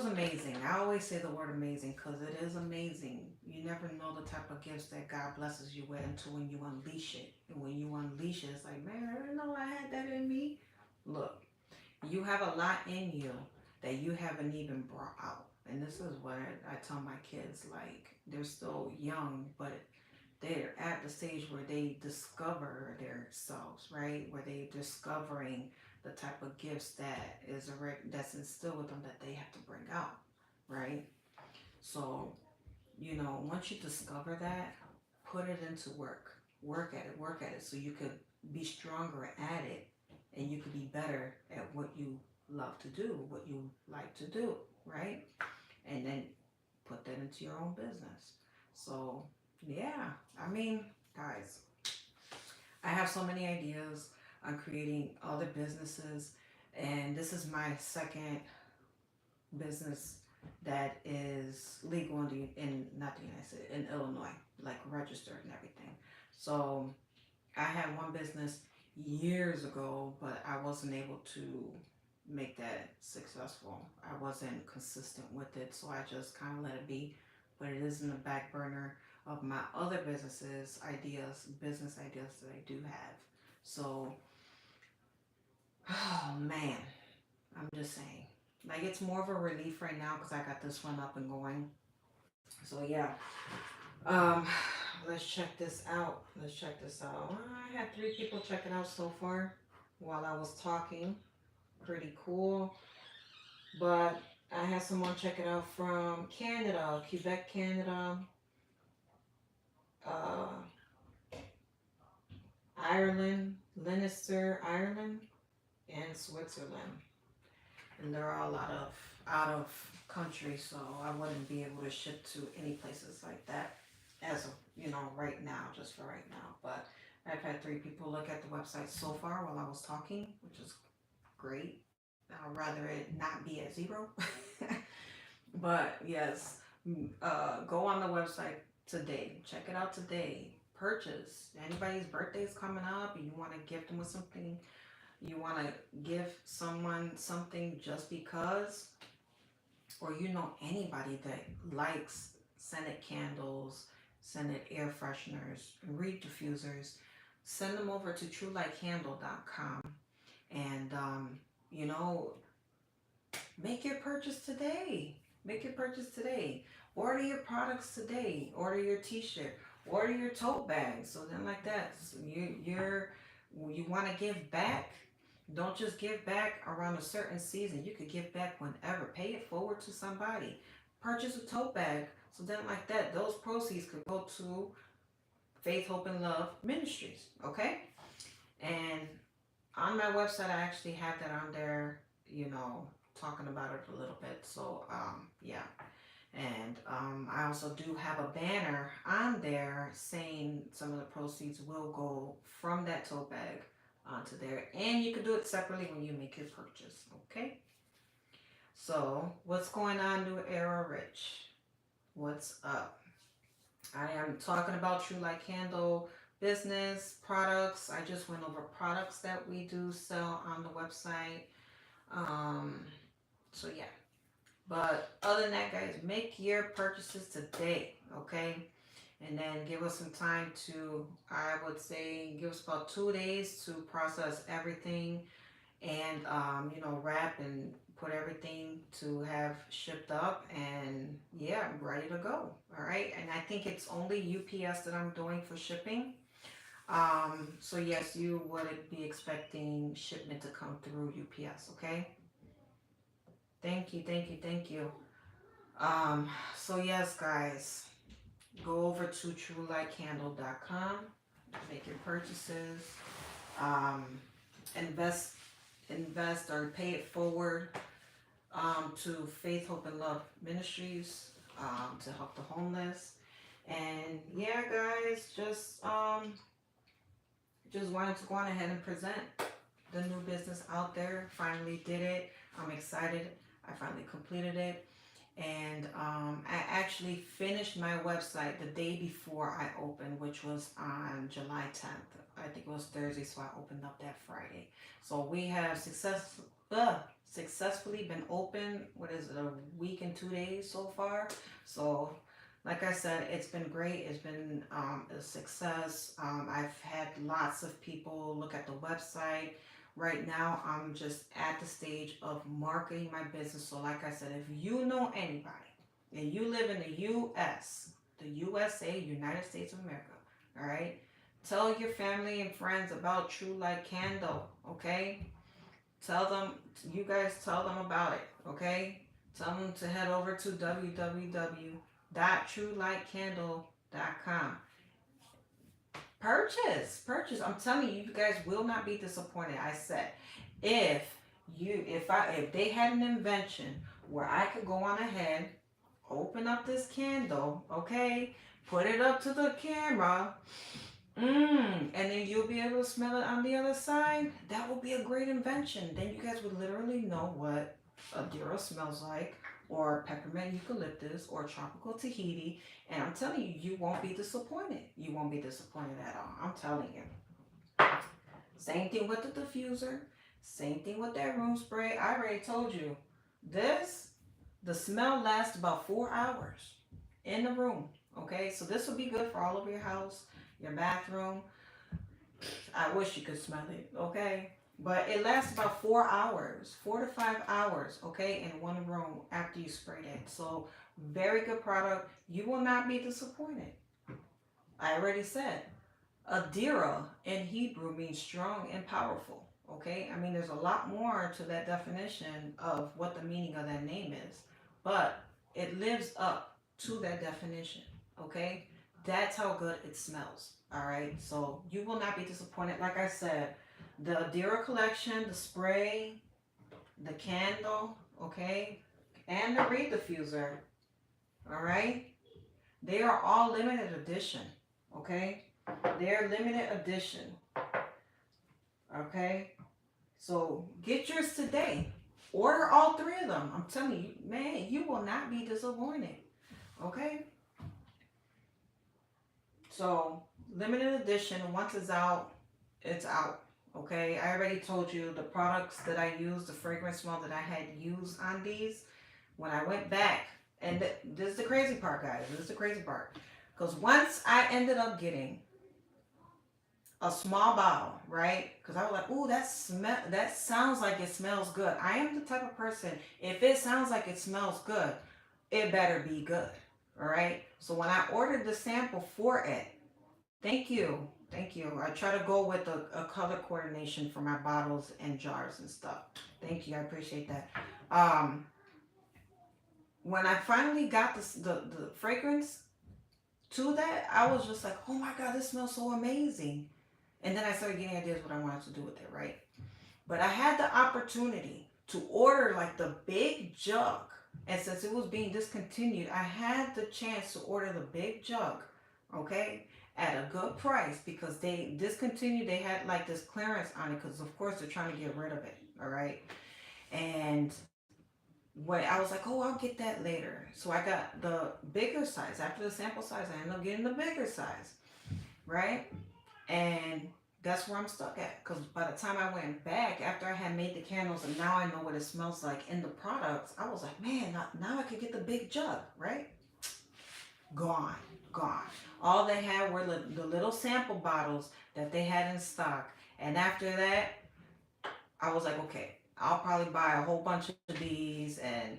amazing. I always say the word amazing because it is amazing. You never know the type of gifts that God blesses you with until when you unleash it. And when you unleash it, it's like, man, I didn't know I had that in me. Look, you have a lot in you that you haven't even brought out. And this is what I tell my kids. Like, they're still young, but they're at the stage where they discover themselves, right? Where they're discovering the type of gifts that's instilled with them that they have to bring out, right? So, once you discover that, put it into work. Work at it so you could be stronger at it and you could be better at what you love to do, what you like to do, right? And then put that into your own business. So, yeah, I mean, guys, I have so many ideas on creating other businesses, and this is my second business that is legal in not the United States, in Illinois, like registered and everything. So I had one business years ago, but I wasn't able to make that successful. I wasn't consistent with it, so I just kind of let it be. But it is in the back burner of my other business ideas that I do have. So, oh man, I'm just saying. Like, it's more of a relief right now because I got this one up and going. So yeah, um, let's check this out. Let's check this out. I had 3 people check it out so far while I was talking. Pretty cool. But I had someone check it out from Canada, Quebec, Canada, uh, Ireland, Leinster, Ireland, and Switzerland. And they're all out of country, so I wouldn't be able to ship to any places like that as of right now, just for right now. But I've had 3 people look at the website so far while I was talking, which is great. I'd rather it not be at 0. But yes, go on the website today. Check it out today. Purchase. Anybody's birthday is coming up and you want to gift them with something, you want to give someone something just because, or anybody that likes scented candles, scented air fresheners, and reed diffusers, send them over to truelightcandle.com and you know make your purchase today. Make your purchase today. Order your products today. Order your t-shirt. Order your tote bag. So then like that, so you want to give back. Don't just give back around a certain season. You could give back whenever. Pay it forward to somebody. Purchase a tote bag. So then like that, those proceeds could go to Faith, Hope, and Love Ministries. Okay? And on my website, I actually have that on there, talking about it a little bit. So, yeah. And I also do have a banner on there saying some of the proceeds will go from that tote bag onto there. And you can do it separately when you make your purchase. Okay? So, what's going on, New Era Rich? What's up? I am talking about True Light Candle business products. I just went over products that we do sell on the website. Um, so yeah. But other than that, guys, make your purchases today, okay? And then give us some time to, I would say, give us about 2 days to process everything and, wrap and put everything to have shipped up and yeah, ready to go. All right. And I think it's only UPS that I'm doing for shipping. So yes, you would be expecting shipment to come through UPS, okay? Thank you, thank you, thank you. So yes, guys, go over to truelightcandle.com, make your purchases, um, invest or pay it forward to Faith, Hope, and Love Ministries to help the homeless. And yeah, guys, just wanted to go on ahead and present the new business out there. Finally did it. I'm excited. I finally completed it. And I actually finished my website the day before I opened, which was on July 10th. I think it was Thursday, so I opened up that Friday. So we have successfully been open, what is it, a week and 2 days so far. So like I said, it's been great. It's been a success. I've had lots of people look at the website. Right now, I'm just at the stage of marketing my business. So like I said, if you know anybody and you live in the U.S., the USA, United States of America, All right. Tell your family and friends about True Light Candle. Okay. Tell them, you guys tell them about it. Okay. Tell them to head over to www.truelightcandle.com. Purchase. I'm telling you, you guys will not be disappointed. I said, if if they had an invention where I could go on ahead, open up this candle, okay, put it up to the camera, and then you'll be able to smell it on the other side. That would be a great invention. Then you guys would literally know what Adira smells like, or peppermint eucalyptus, or tropical Tahiti. And I'm telling you, you won't be disappointed. You won't be disappointed at all. I'm telling you. Same thing with the diffuser. Same thing with that room spray. I already told you. The smell lasts about 4 hours in the room. Okay, so this will be good for all over your house, your bathroom. I wish you could smell it, okay? But it lasts about 4 hours, 4 to 5 hours, okay, in one room after you sprayed it. So, very good product. You will not be disappointed. I already said, Adira in Hebrew means strong and powerful, okay? I mean, there's a lot more to that definition of what the meaning of that name is, but it lives up to that definition, okay? That's how good it smells. All right, so you will not be disappointed. Like I said, the Adira collection, the spray, the candle, okay, and the reed diffuser, all right, they are all limited edition, okay? They're limited edition, okay? So get yours today. Order all three of them. I'm telling you, man, you will not be disappointed, okay? So limited edition, once it's out, it's out. Okay, I already told you the products that I used, the fragrance smell that I had used on these. When I went back, and this is the crazy part, guys. This is the crazy part. Because once I ended up getting a small bottle, right? Because I was like, "Ooh, that sounds like it smells good." I am the type of person, if it sounds like it smells good, it better be good. All right. So when I ordered the sample for it, thank you. Thank you. I try to go with a color coordination for my bottles and jars and stuff. Thank you. I appreciate that. Um, when I finally got the fragrance to that, I was just like, oh my God, this smells so amazing. And then I started getting ideas what I wanted to do with it, right? But I had the opportunity to order like the big jug. And since it was being discontinued, I had the chance to order the big jug, okay, at a good price because they discontinued. They had like this clearance on it because, of course, they're trying to get rid of it, all right? And when I was like, oh, I'll get that later. So I got the bigger size. After the sample size, I ended up getting the bigger size, right? And that's where I'm stuck at. Because by the time I went back, after I had made the candles and now I know what it smells like in the products, I was like, man, now I could get the big jug, right? Gone, gone. All they had were the little sample bottles that they had in stock. And after that, I was like, okay, I'll probably buy a whole bunch of these and,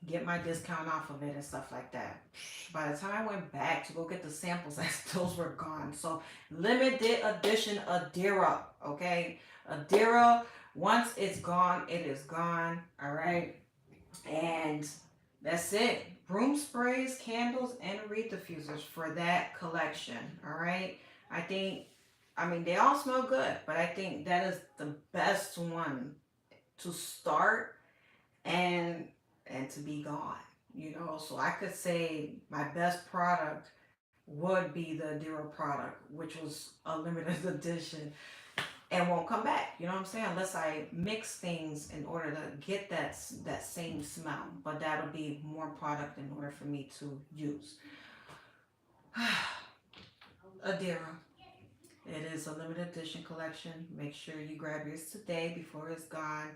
get my discount off of it and stuff like that. By the time I went back to go get the samples, those were gone. So limited edition Adira, okay? Adira, once it's gone, it is gone, all right? And that's it. Broom sprays, candles, and reed diffusers for that collection, all right? I mean, they all smell good, but I think that is the best one to start and to be gone. So I could say my best product would be the Adira product, which was a limited edition and won't come back. You know what I'm saying? Unless I mix things in order to get that same smell, but that'll be more product in order for me to use. Adira. It is a limited edition collection. Make sure you grab yours today before it's gone.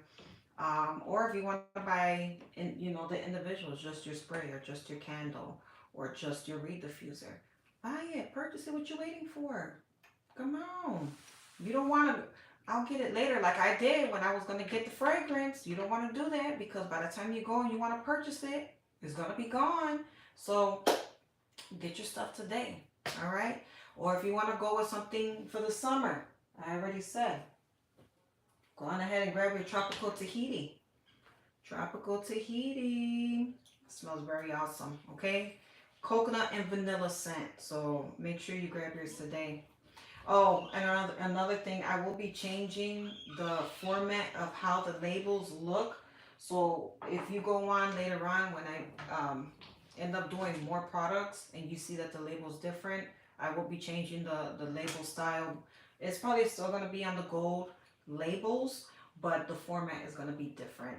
Or if you want to buy, the individuals, just your spray or just your candle or just your reed diffuser, buy it. Purchase it. What you waiting for? Come on. You don't want to. I'll get it later, like I did when I was going to get the fragrance. You don't want to do that because by the time you go and you want to purchase it, it's going to be gone. So get your stuff today. All right. Or if you want to go with something for the summer, I already said, go on ahead and grab your tropical Tahiti. Tropical Tahiti. Smells very awesome. Okay. Coconut and vanilla scent. So make sure you grab yours today. Oh, and another thing, I will be changing the format of how the labels look. So if you go on later on when I end up doing more products and you see that the label's different, I will be changing the label style. It's probably still going to be on the gold labels, but the format is going to be different.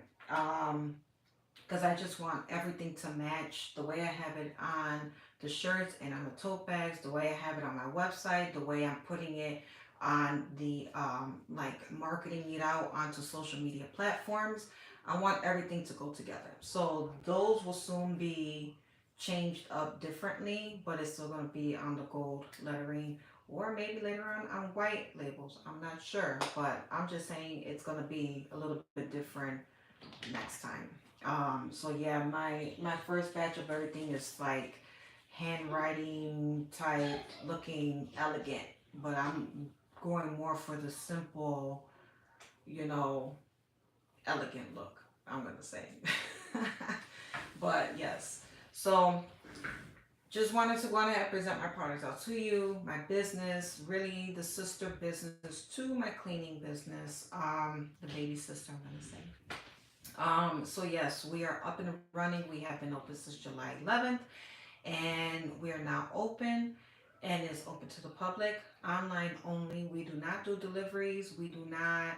Because I just want everything to match the way I have it on the shirts and on the tote bags, the way I have it on my website, the way I'm putting it on the like marketing it out onto social media platforms. I want everything to go together. So those will soon be changed up differently, but it's still going to be on the gold lettering or maybe later on white labels. I'm not sure, but I'm just saying it's going to be a little bit different next time. So yeah, my first batch of everything is like handwriting type, looking elegant, but I'm going more for the simple, you know, elegant look. I'm gonna say, but yes. So just wanted to go ahead and present my products out to you, my business, really the sister business to my cleaning business, the baby sister, I'm gonna say. So yes, we are up and running. We have been open since July 11th, and we are now open, and it's open to the public, online only. We do not do deliveries. We do not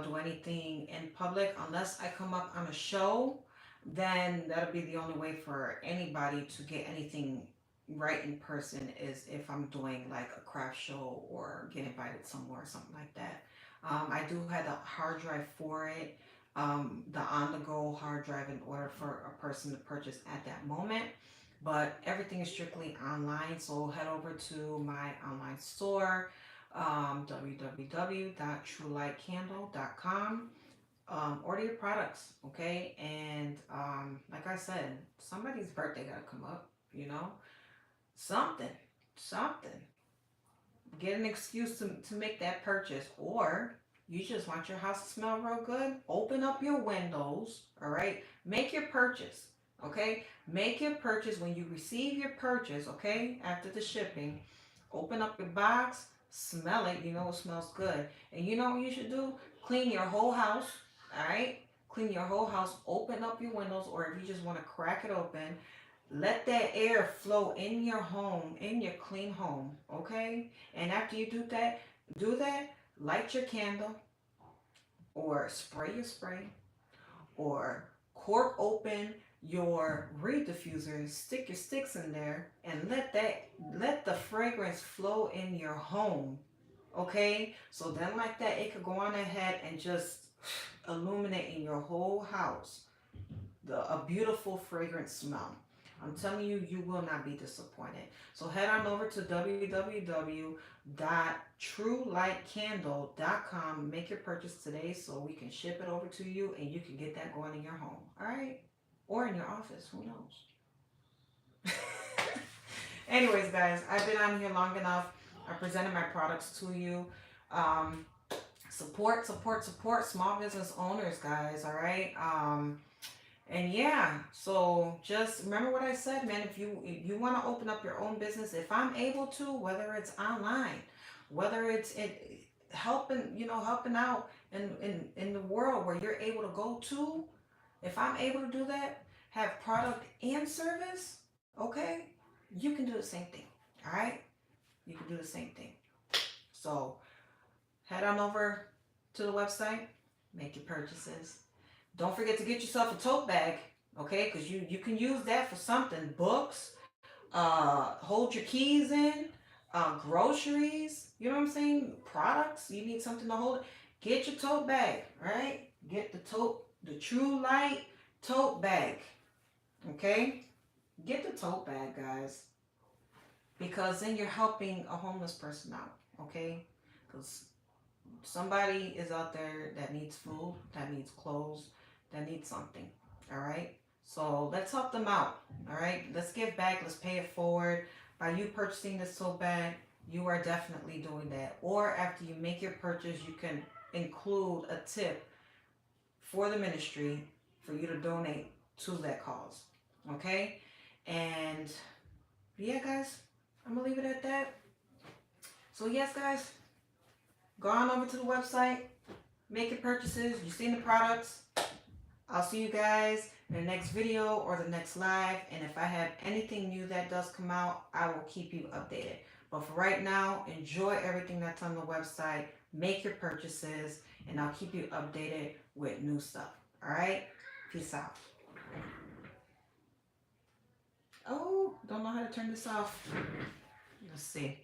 do anything in public unless I come up on a show. Then that'll be the only way for anybody to get anything right in person is if I'm doing like a craft show or get invited somewhere or something like that. I do have the hard drive for it, the on the go hard drive in order for a person to purchase at that moment. But everything is strictly online. So head over to my online store, www.truelightcandle.com. Order your products, okay? And like I said, somebody's birthday got to come up, you know? Something, something. Get an excuse to make that purchase, or you just want your house to smell real good, open up your windows, all right? Make your purchase, okay? Make your purchase. When you receive your purchase, okay, after the shipping, open up your box, smell it. You know it smells good. And you know what you should do? Clean your whole house, all right? Clean your whole house, open up your windows, or if you just want to crack it open, let that air flow in your home, in your clean home, okay? And after you do that, light your candle or spray your spray or cork open your reed diffuser, stick your sticks in there and let the fragrance flow in your home. Okay? So then like that it could go on ahead and just illuminate in your whole house a beautiful fragrant smell. I'm telling you, you will not be disappointed. So head on over to www.truelightcandle.com. Make your purchase today so we can ship it over to you and you can get that going in your home. All right? Or in your office. Who knows? Anyways, guys, I've been on here long enough. I presented my products to you. Um, support small business owners, guys. All right? And yeah, so just remember what I said, man. If you want to open up your own business, if I'm able to, whether it's online, whether it's helping out in the world where you're able to go to, if I'm able to do that, have product and service, okay, you can do the same thing. All right, you can do the same thing. So head on over to the website, make your purchases. Don't forget to get yourself a tote bag, okay? Because you can use that for something. Books, hold your keys in, groceries, you know what I'm saying? Products, you need something to hold it. Get your tote bag, right? Get the True Light tote bag, okay? Get the tote bag, guys, because then you're helping a homeless person out, okay? Because somebody is out there that needs food, that needs clothes, that needs something. All right. So let's help them out. All right. Let's give back. Let's pay it forward by you purchasing this tote bag, you are definitely doing that. Or after you make your purchase, you can include a tip for the ministry for you to donate to that cause. Okay? And yeah, guys, I'm gonna leave it at that. So yes, guys, go on over to the website, make your purchases. You've seen the products. I'll see you guys in the next video or the next live. And if I have anything new that does come out, I will keep you updated. But for right now, enjoy everything that's on the website. Make your purchases, and I'll keep you updated with new stuff. All right? Peace out. Oh, don't know how to turn this off. Let's see.